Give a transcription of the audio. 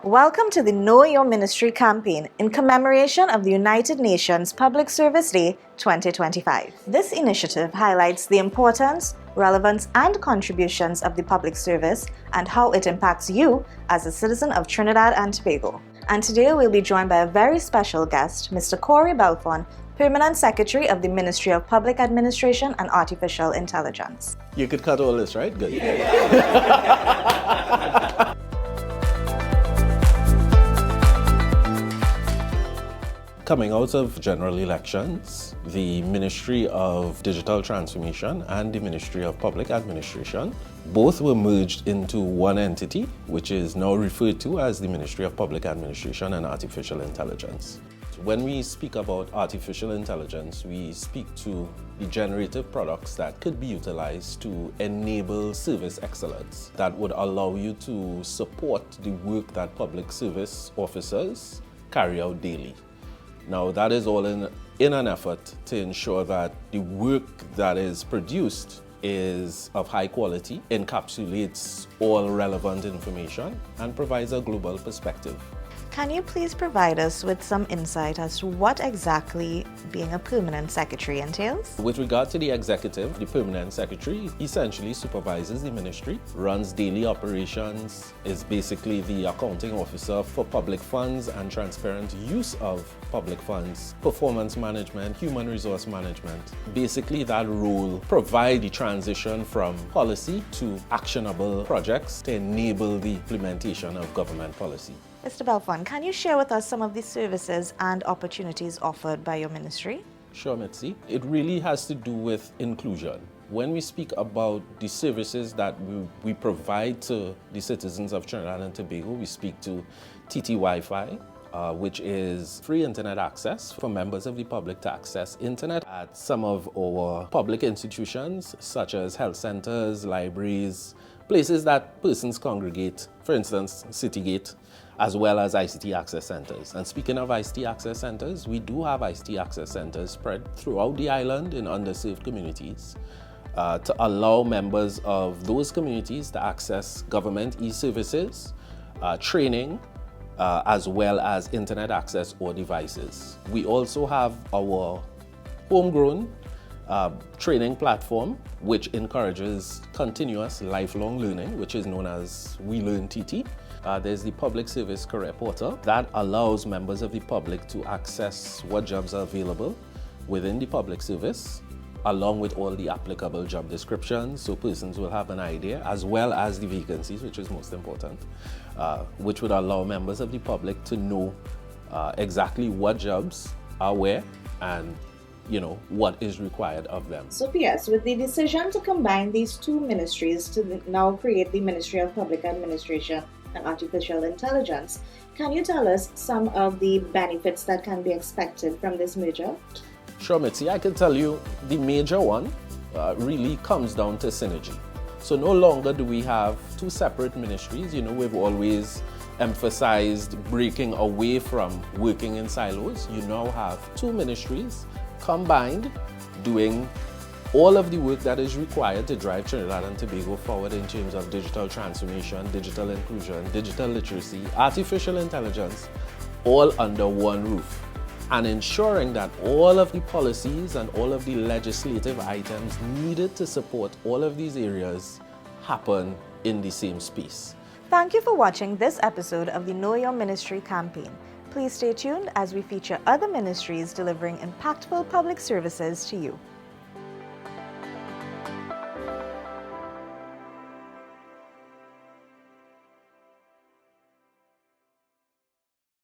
Welcome to the Know Your Ministry campaign in commemoration of the United Nations Public Service Day 2025. This initiative highlights the importance, relevance, and contributions of the public service and how it impacts you as a citizen of Trinidad and Tobago. And today we'll be joined by a very special guest, Mr. Cory Belfon, Permanent Secretary of the Ministry of Public Administration and Artificial Intelligence. You could cut all this, right? Good. Coming out of general elections, the Ministry of Digital Transformation and the Ministry of Public Administration both were merged into one entity, which is now referred to as the Ministry of Public Administration and Artificial Intelligence. When we speak about artificial intelligence, we speak to the generative products that could be utilized to enable service excellence that would allow you to support the work that public service officers carry out daily. Now, that is all in an effort to ensure that the work that is produced is of high quality, encapsulates all relevant information, and provides a global perspective. Can you please provide us with some insight as to what exactly being a permanent secretary entails? With regard to the executive, the permanent secretary essentially supervises the ministry, runs daily operations, is basically the accounting officer for public funds and transparent use of public funds, performance management, human resource management. Basically, that role provides the transition from policy to actionable projects to enable the implementation of government policy. Mr. Belfon, can you share with us some of the services and opportunities offered by your ministry? Sure, Mitzi. It really has to do with inclusion. When we speak about the services that we provide to the citizens of Trinidad and Tobago, we speak to TT Wi-Fi, which is free internet access for members of the public to access internet at some of our public institutions, such as health centers, libraries, places that persons congregate, for instance, Citygate, as well as ICT access centers. And speaking of ICT access centers, we do have ICT access centers spread throughout the island in underserved communities to allow members of those communities to access government e-services, training, as well as internet access or devices. We also have our homegrown training platform, which encourages continuous lifelong learning, which is known as We Learn TT. There's the Public Service Career Portal that allows members of the public to access what jobs are available within the public service, along with all the applicable job descriptions, so persons will have an idea, as well as the vacancies, which is most important, which would allow members of the public to know exactly what jobs are where and what is required of them. So yes, with the decision to combine these two ministries to now create the Ministry of Public Administration and Artificial Intelligence, can you tell us some of the benefits that can be expected from this merger? Sure, Mitzi. I can tell you the major one really comes down to synergy. So no longer do we have two separate ministries. We've always emphasized breaking away from working in silos. You now have two ministries combined, doing all of the work that is required to drive Trinidad and Tobago forward in terms of digital transformation, digital inclusion, digital literacy, artificial intelligence, all under one roof, and ensuring that all of the policies and all of the legislative items needed to support all of these areas happen in the same space. Thank you for watching this episode of the Know Your Ministry campaign. Please stay tuned as we feature other ministries delivering impactful public services to you.